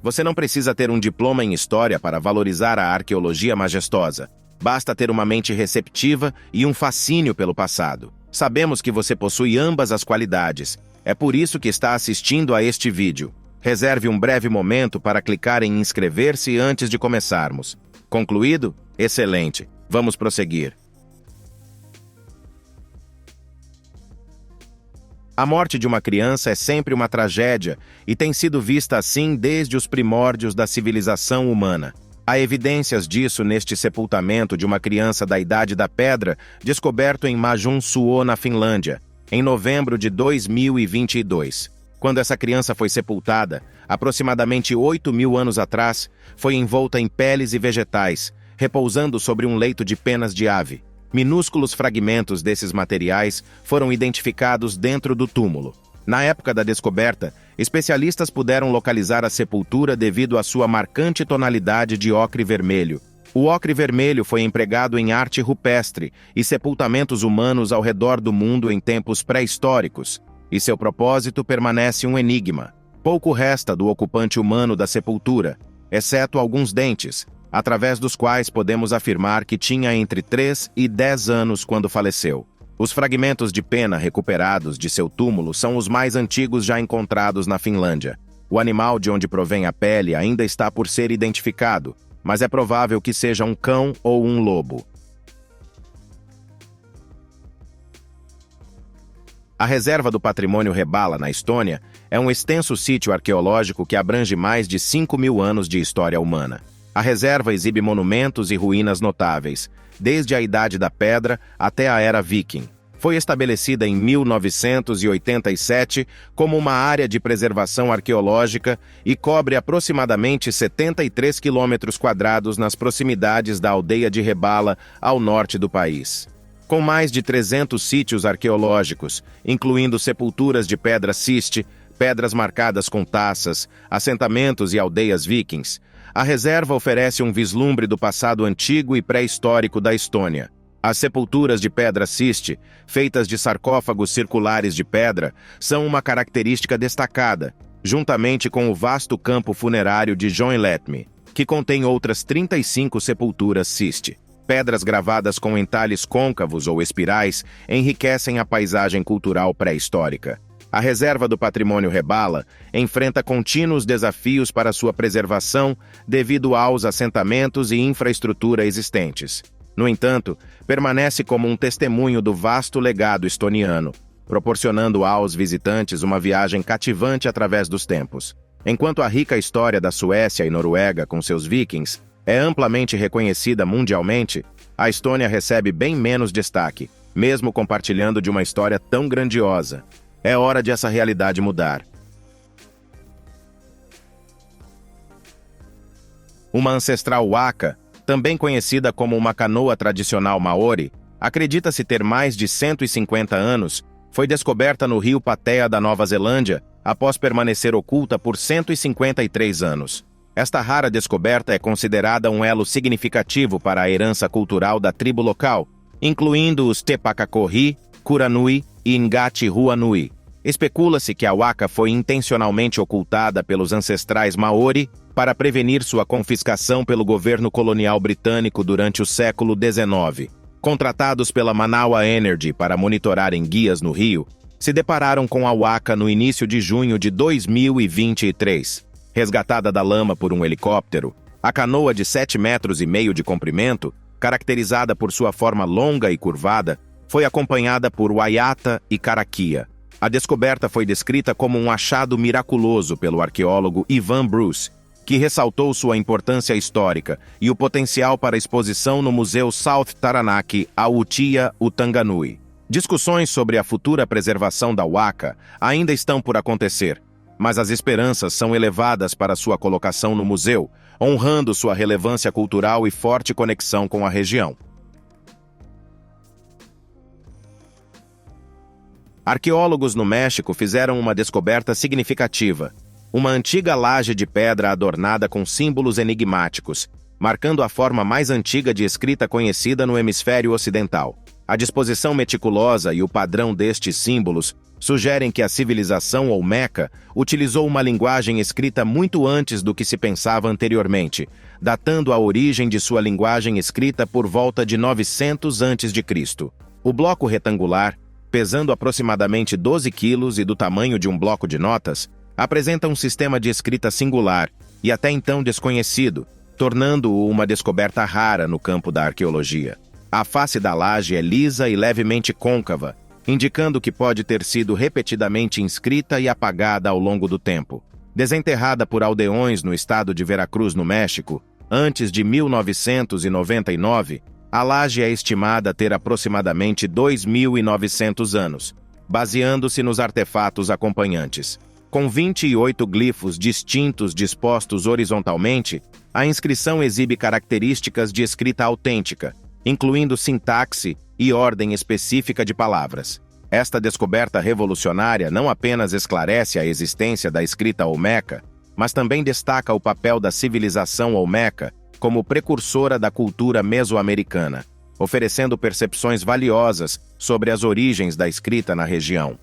Você não precisa ter um diploma em história para valorizar a arqueologia majestosa. Basta ter uma mente receptiva e um fascínio pelo passado. Sabemos que você possui ambas as qualidades. É por isso que está assistindo a este vídeo. Reserve um breve momento para clicar em inscrever-se antes de começarmos. Concluído? Excelente. Vamos prosseguir. A morte de uma criança é sempre uma tragédia e tem sido vista assim desde os primórdios da civilização humana. Há evidências disso neste sepultamento de uma criança da Idade da Pedra, descoberto em Majunsuo, na Finlândia, em novembro de 2022. Quando essa criança foi sepultada, aproximadamente 8.000 anos atrás, foi envolta em peles e vegetais, repousando sobre um leito de penas de ave. Minúsculos fragmentos desses materiais foram identificados dentro do túmulo. Na época da descoberta, especialistas puderam localizar a sepultura devido à sua marcante tonalidade de ocre vermelho. O ocre vermelho foi empregado em arte rupestre e sepultamentos humanos ao redor do mundo em tempos pré-históricos, e seu propósito permanece um enigma. Pouco resta do ocupante humano da sepultura, exceto alguns dentes, através dos quais podemos afirmar que tinha entre 3 e 10 anos quando faleceu. Os fragmentos de pena recuperados de seu túmulo são os mais antigos já encontrados na Finlândia. O animal de onde provém a pele ainda está por ser identificado, mas é provável que seja um cão ou um lobo. A Reserva do Patrimônio Rebala, na Estônia, é um extenso sítio arqueológico que abrange mais de 5.000 anos de história humana. A reserva exibe monumentos e ruínas notáveis, desde a Idade da Pedra até a Era Viking. Foi estabelecida em 1987 como uma área de preservação arqueológica e cobre aproximadamente 73 km² nas proximidades da aldeia de Rebala, ao norte do país. Com mais de 300 sítios arqueológicos, incluindo sepulturas de pedra ciste, pedras marcadas com taças, assentamentos e aldeias vikings, a reserva oferece um vislumbre do passado antigo e pré-histórico da Estônia. As sepulturas de pedra ciste, feitas de sarcófagos circulares de pedra, são uma característica destacada, juntamente com o vasto campo funerário de Joenletme, que contém outras 35 sepulturas ciste. Pedras gravadas com entalhes côncavos ou espirais enriquecem a paisagem cultural pré-histórica. A Reserva do Patrimônio Rebala enfrenta contínuos desafios para sua preservação devido aos assentamentos e infraestrutura existentes. No entanto, permanece como um testemunho do vasto legado estoniano, proporcionando aos visitantes uma viagem cativante através dos tempos. Enquanto a rica história da Suécia e Noruega com seus vikings é amplamente reconhecida mundialmente, a Estônia recebe bem menos destaque, mesmo compartilhando de uma história tão grandiosa. É hora de essa realidade mudar. Uma ancestral waka, também conhecida como uma canoa tradicional maori, acredita-se ter mais de 150 anos, foi descoberta no rio Patea da Nova Zelândia após permanecer oculta por 153 anos. Esta rara descoberta é considerada um elo significativo para a herança cultural da tribo local, incluindo os Te Pakakohi, Kuranui e Ngati Ruanui. Especula-se que a waka foi intencionalmente ocultada pelos ancestrais maori para prevenir sua confiscação pelo governo colonial britânico durante o século XIX. Contratados pela Manawa Energy para monitorarem guias no rio, se depararam com a waka no início de junho de 2023. Resgatada da lama por um helicóptero, a canoa de 7,5 metros de comprimento, caracterizada por sua forma longa e curvada, foi acompanhada por waiata e karakia. A descoberta foi descrita como um achado miraculoso pelo arqueólogo Ivan Bruce, que ressaltou sua importância histórica e o potencial para exposição no Museu South Taranaki, Aotea, Utanganui. Discussões sobre a futura preservação da waka ainda estão por acontecer, mas as esperanças são elevadas para sua colocação no museu, honrando sua relevância cultural e forte conexão com a região. Arqueólogos no México fizeram uma descoberta significativa: uma antiga laje de pedra adornada com símbolos enigmáticos, marcando a forma mais antiga de escrita conhecida no hemisfério ocidental. A disposição meticulosa e o padrão destes símbolos sugerem que a civilização Olmeca utilizou uma linguagem escrita muito antes do que se pensava anteriormente, datando a origem de sua linguagem escrita por volta de 900 a.C. O bloco retangular, pesando aproximadamente 12 quilos e do tamanho de um bloco de notas, apresenta um sistema de escrita singular e até então desconhecido, tornando-o uma descoberta rara no campo da arqueologia. A face da laje é lisa e levemente côncava, indicando que pode ter sido repetidamente inscrita e apagada ao longo do tempo. Desenterrada por aldeões no estado de Veracruz, no México, antes de 1999, a laje é estimada ter aproximadamente 2.900 anos, baseando-se nos artefatos acompanhantes. Com 28 glifos distintos dispostos horizontalmente, a inscrição exibe características de escrita autêntica, incluindo sintaxe e ordem específica de palavras. Esta descoberta revolucionária não apenas esclarece a existência da escrita olmeca, mas também destaca o papel da civilização olmeca como precursora da cultura mesoamericana, oferecendo percepções valiosas sobre as origens da escrita na região.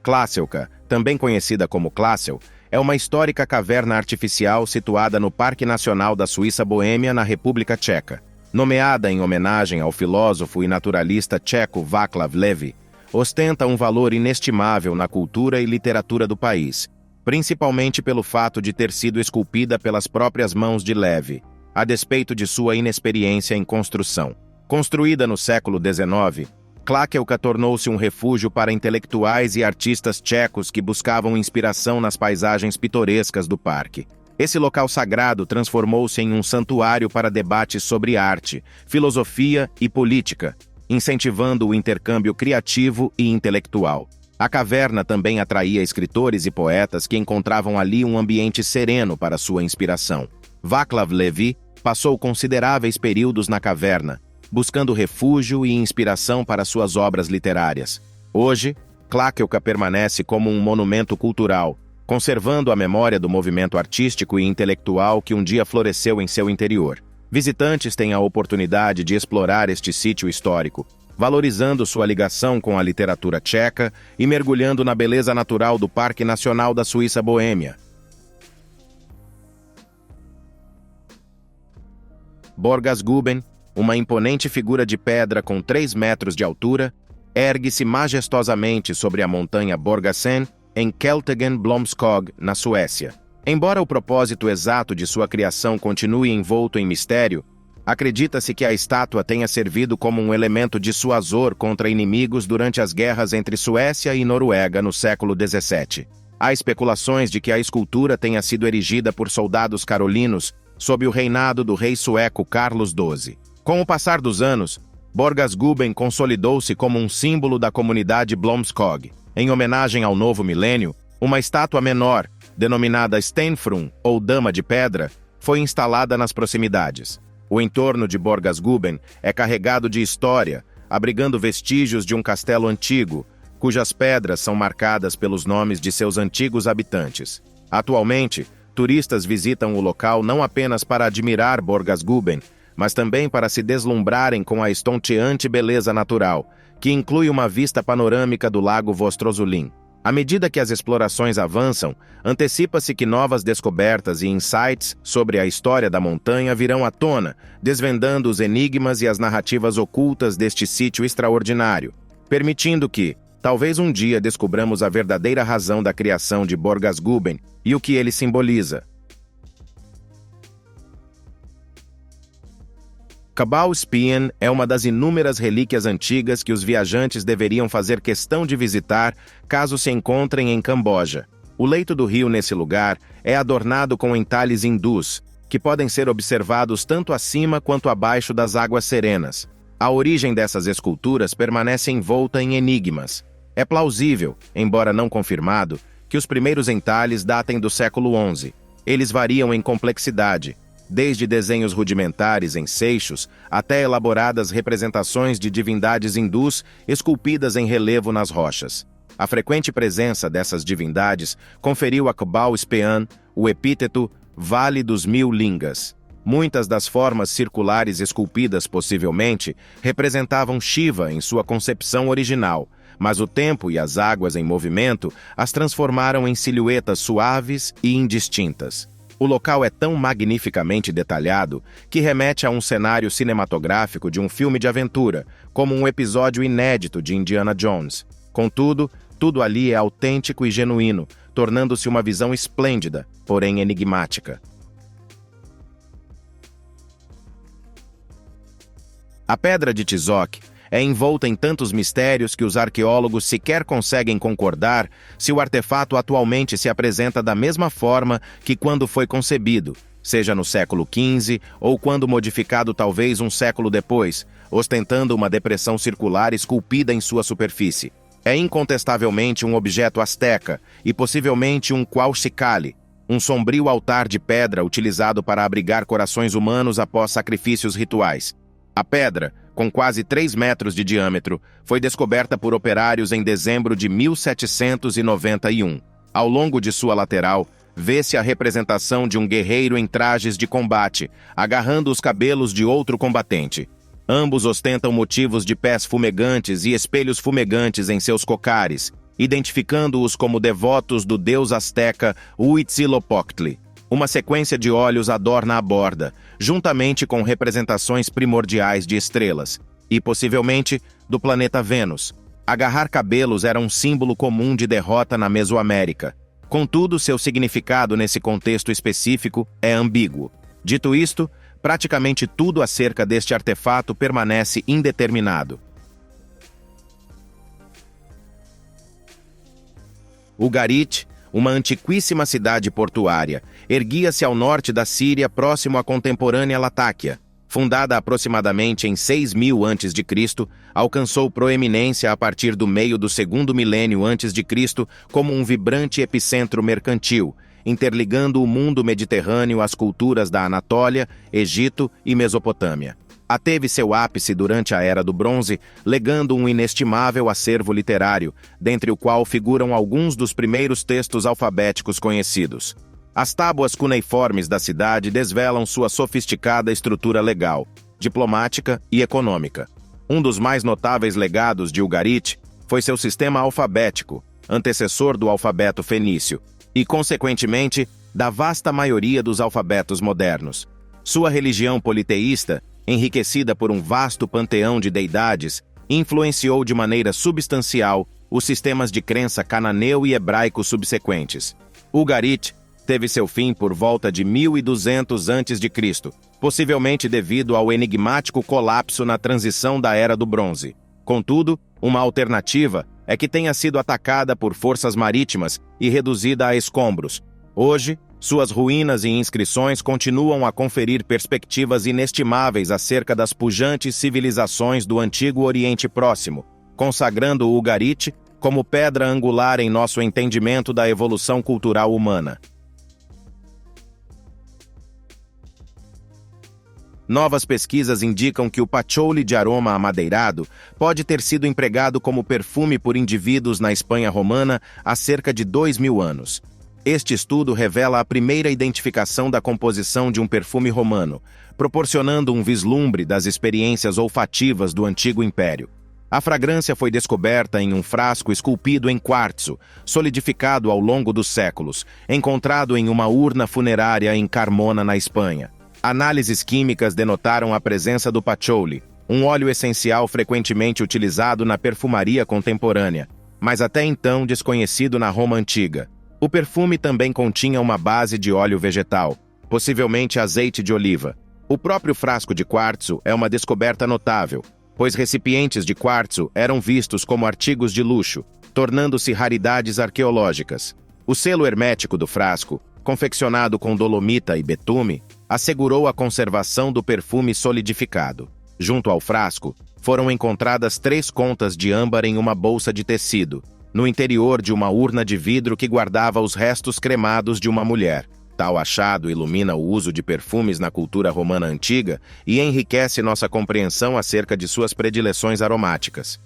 Clássica, também conhecida como Clássel, é uma histórica caverna artificial situada no Parque Nacional da Suíça Boêmia, na República Tcheca. Nomeada em homenagem ao filósofo e naturalista tcheco Václav Levi, ostenta um valor inestimável na cultura e literatura do país, principalmente pelo fato de ter sido esculpida pelas próprias mãos de Levi, a despeito de sua inexperiência em construção. Construída no século XIX, Klakelka tornou-se um refúgio para intelectuais e artistas tchecos que buscavam inspiração nas paisagens pitorescas do parque. Esse local sagrado transformou-se em um santuário para debates sobre arte, filosofia e política, incentivando o intercâmbio criativo e intelectual. A caverna também atraía escritores e poetas que encontravam ali um ambiente sereno para sua inspiração. Václav Levi passou consideráveis períodos na caverna, buscando refúgio e inspiração para suas obras literárias. Hoje, Klakelka permanece como um monumento cultural, conservando a memória do movimento artístico e intelectual que um dia floresceu em seu interior. Visitantes têm a oportunidade de explorar este sítio histórico, valorizando sua ligação com a literatura tcheca e mergulhando na beleza natural do Parque Nacional da Suíça Boêmia. Borgasguben, uma imponente figura de pedra com 3 metros de altura, ergue-se majestosamente sobre a montanha Borgasen, em Keltegen-Blomskog, na Suécia. Embora o propósito exato de sua criação continue envolto em mistério, acredita-se que a estátua tenha servido como um elemento dissuasor contra inimigos durante as guerras entre Suécia e Noruega no século XVII. Há especulações de que a escultura tenha sido erigida por soldados carolinos sob o reinado do rei sueco Carlos XII. Com o passar dos anos, Borgasguben consolidou-se como um símbolo da comunidade Blomskog. Em homenagem ao novo milênio, uma estátua menor, denominada Stenfrun, ou Dama de Pedra, foi instalada nas proximidades. O entorno de Borgasguben é carregado de história, abrigando vestígios de um castelo antigo, cujas pedras são marcadas pelos nomes de seus antigos habitantes. Atualmente, turistas visitam o local não apenas para admirar Borgasguben, mas também para se deslumbrarem com a estonteante beleza natural, que inclui uma vista panorâmica do lago Vostrozulin. À medida que as explorações avançam, antecipa-se que novas descobertas e insights sobre a história da montanha virão à tona, desvendando os enigmas e as narrativas ocultas deste sítio extraordinário, permitindo que, talvez um dia, descobramos a verdadeira razão da criação de Borgasguben e o que ele simboliza. Cabal Spien é uma das inúmeras relíquias antigas que os viajantes deveriam fazer questão de visitar caso se encontrem em Camboja. O leito do rio nesse lugar é adornado com entalhes hindus, que podem ser observados tanto acima quanto abaixo das águas serenas. A origem dessas esculturas permanece envolta em enigmas. É plausível, embora não confirmado, que os primeiros entalhes datem do século XI. Eles variam em complexidade, desde desenhos rudimentares em seixos até elaboradas representações de divindades hindus esculpidas em relevo nas rochas. A frequente presença dessas divindades conferiu a Cabal Spean o epíteto Vale dos Mil Lingas. Muitas das formas circulares esculpidas possivelmente representavam Shiva em sua concepção original, mas o tempo e as águas em movimento as transformaram em silhuetas suaves e indistintas. O local é tão magnificamente detalhado que remete a um cenário cinematográfico de um filme de aventura, como um episódio inédito de Indiana Jones. Contudo, tudo ali é autêntico e genuíno, tornando-se uma visão esplêndida, porém enigmática. A Pedra de Tizoc é envolta em tantos mistérios que os arqueólogos sequer conseguem concordar se o artefato atualmente se apresenta da mesma forma que quando foi concebido, seja no século XV ou quando modificado talvez um século depois, ostentando uma depressão circular esculpida em sua superfície. É incontestavelmente um objeto asteca e possivelmente um Cuauhxicalli, um sombrio altar de pedra utilizado para abrigar corações humanos após sacrifícios rituais. A pedra, com quase 3 metros de diâmetro, foi descoberta por operários em dezembro de 1791. Ao longo de sua lateral, vê-se a representação de um guerreiro em trajes de combate, agarrando os cabelos de outro combatente. Ambos ostentam motivos de pés fumegantes e espelhos fumegantes em seus cocares, identificando-os como devotos do deus asteca Huitzilopochtli. Uma sequência de olhos adorna a borda, juntamente com representações primordiais de estrelas, e possivelmente do planeta Vênus. Agarrar cabelos era um símbolo comum de derrota na Mesoamérica. Contudo, seu significado nesse contexto específico é ambíguo. Dito isto, praticamente tudo acerca deste artefato permanece indeterminado. Ugarit, uma antiquíssima cidade portuária, erguia-se ao norte da Síria, próximo à contemporânea Latáquia. Fundada aproximadamente em 6.000 a.C., alcançou proeminência a partir do meio do segundo milênio a.C. como um vibrante epicentro mercantil, interligando o mundo mediterrâneo às culturas da Anatólia, Egito e Mesopotâmia. Ateve seu ápice durante a Era do Bronze, legando um inestimável acervo literário, dentre o qual figuram alguns dos primeiros textos alfabéticos conhecidos. As tábuas cuneiformes da cidade desvelam sua sofisticada estrutura legal, diplomática e econômica. Um dos mais notáveis legados de Ugarit foi seu sistema alfabético, antecessor do alfabeto fenício, e, consequentemente, da vasta maioria dos alfabetos modernos. Sua religião politeísta, enriquecida por um vasto panteão de deidades, influenciou de maneira substancial os sistemas de crença cananeu e hebraico subsequentes. Ugarit teve seu fim por volta de 1200 a.C., possivelmente devido ao enigmático colapso na transição da Era do Bronze. Contudo, uma alternativa é que tenha sido atacada por forças marítimas e reduzida a escombros. Hoje, suas ruínas e inscrições continuam a conferir perspectivas inestimáveis acerca das pujantes civilizações do Antigo Oriente Próximo, consagrando o Ugarit como pedra angular em nosso entendimento da evolução cultural humana. Novas pesquisas indicam que o patchouli de aroma amadeirado pode ter sido empregado como perfume por indivíduos na Espanha romana há cerca de 2.000 anos. Este estudo revela a primeira identificação da composição de um perfume romano, proporcionando um vislumbre das experiências olfativas do Antigo Império. A fragrância foi descoberta em um frasco esculpido em quartzo, solidificado ao longo dos séculos, encontrado em uma urna funerária em Carmona, na Espanha. Análises químicas denotaram a presença do patchouli, um óleo essencial frequentemente utilizado na perfumaria contemporânea, mas até então desconhecido na Roma Antiga. O perfume também continha uma base de óleo vegetal, possivelmente azeite de oliva. O próprio frasco de quartzo é uma descoberta notável, pois recipientes de quartzo eram vistos como artigos de luxo, tornando-se raridades arqueológicas. O selo hermético do frasco, confeccionado com dolomita e betume, assegurou a conservação do perfume solidificado. Junto ao frasco, foram encontradas 3 contas de âmbar em uma bolsa de tecido, no interior de uma urna de vidro que guardava os restos cremados de uma mulher. Tal achado ilumina o uso de perfumes na cultura romana antiga e enriquece nossa compreensão acerca de suas predileções aromáticas.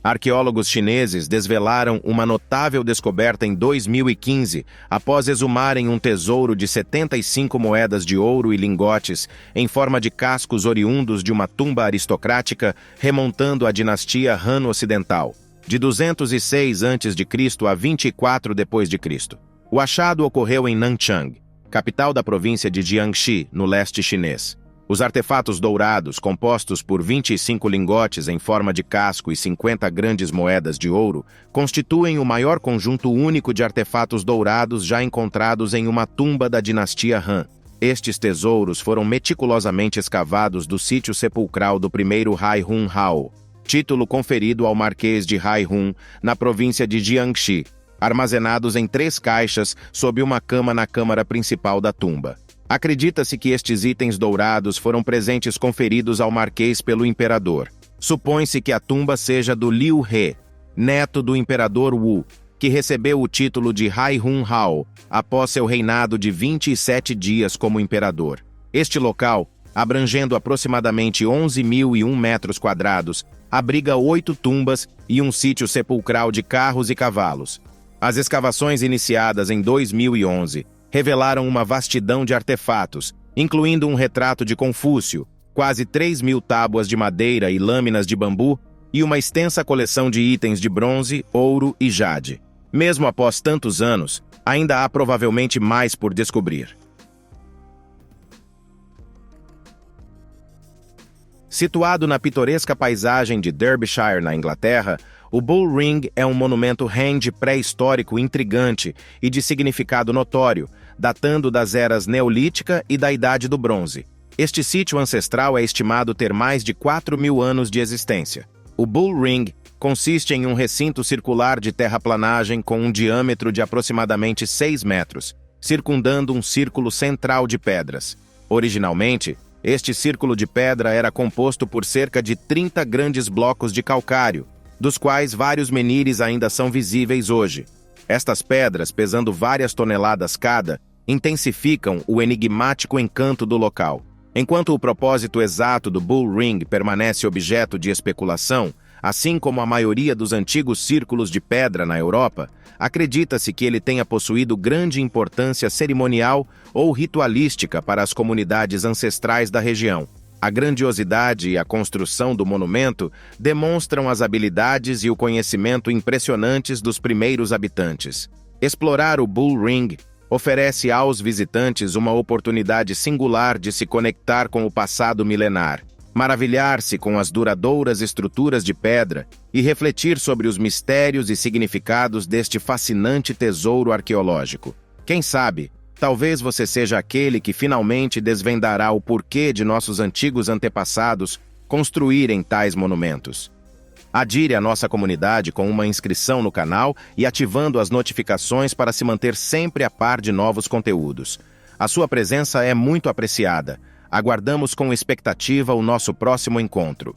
Arqueólogos chineses desvelaram uma notável descoberta em 2015, após exumarem um tesouro de 75 moedas de ouro e lingotes em forma de cascos oriundos de uma tumba aristocrática remontando à dinastia Han Ocidental, de 206 a.C. a 24 d.C. O achado ocorreu em Nanchang, capital da província de Jiangxi, no leste chinês. Os artefatos dourados, compostos por 25 lingotes em forma de casco e 50 grandes moedas de ouro, constituem o maior conjunto único de artefatos dourados já encontrados em uma tumba da dinastia Han. Estes tesouros foram meticulosamente escavados do sítio sepulcral do primeiro Haihun Hao, título conferido ao Marquês de Haihun, na província de Jiangxi, armazenados em 3 caixas sob uma cama na câmara principal da tumba. Acredita-se que estes itens dourados foram presentes conferidos ao marquês pelo imperador. Supõe-se que a tumba seja do Liu He, neto do imperador Wu, que recebeu o título de Haihun Hao após seu reinado de 27 dias como imperador. Este local, abrangendo aproximadamente 11.001 metros quadrados, abriga 8 tumbas e um sítio sepulcral de carros e cavalos. As escavações iniciadas em 2011 revelaram uma vastidão de artefatos, incluindo um retrato de Confúcio, quase 3.000 tábuas de madeira e lâminas de bambu e uma extensa coleção de itens de bronze, ouro e jade. Mesmo após tantos anos, ainda há provavelmente mais por descobrir. Situado na pitoresca paisagem de Derbyshire, na Inglaterra, o Bull Ring é um monumento Henge pré-histórico intrigante e de significado notório, datando das eras Neolítica e da Idade do Bronze. Este sítio ancestral é estimado ter mais de 4.000 anos de existência. O Bull Ring consiste em um recinto circular de terraplanagem com um diâmetro de aproximadamente 6 metros, circundando um círculo central de pedras. Originalmente, este círculo de pedra era composto por cerca de 30 grandes blocos de calcário, dos quais vários menires ainda são visíveis hoje. Estas pedras, pesando várias toneladas cada, intensificam o enigmático encanto do local. Enquanto o propósito exato do Bull Ring permanece objeto de especulação, assim como a maioria dos antigos círculos de pedra na Europa, acredita-se que ele tenha possuído grande importância cerimonial ou ritualística para as comunidades ancestrais da região. A grandiosidade e a construção do monumento demonstram as habilidades e o conhecimento impressionantes dos primeiros habitantes. Explorar o Bull Ring oferece aos visitantes uma oportunidade singular de se conectar com o passado milenar, maravilhar-se com as duradouras estruturas de pedra e refletir sobre os mistérios e significados deste fascinante tesouro arqueológico. Quem sabe, talvez você seja aquele que finalmente desvendará o porquê de nossos antigos antepassados construírem tais monumentos. Adire à nossa comunidade com uma inscrição no canal e ativando as notificações para se manter sempre a par de novos conteúdos. A sua presença é muito apreciada. Aguardamos com expectativa o nosso próximo encontro.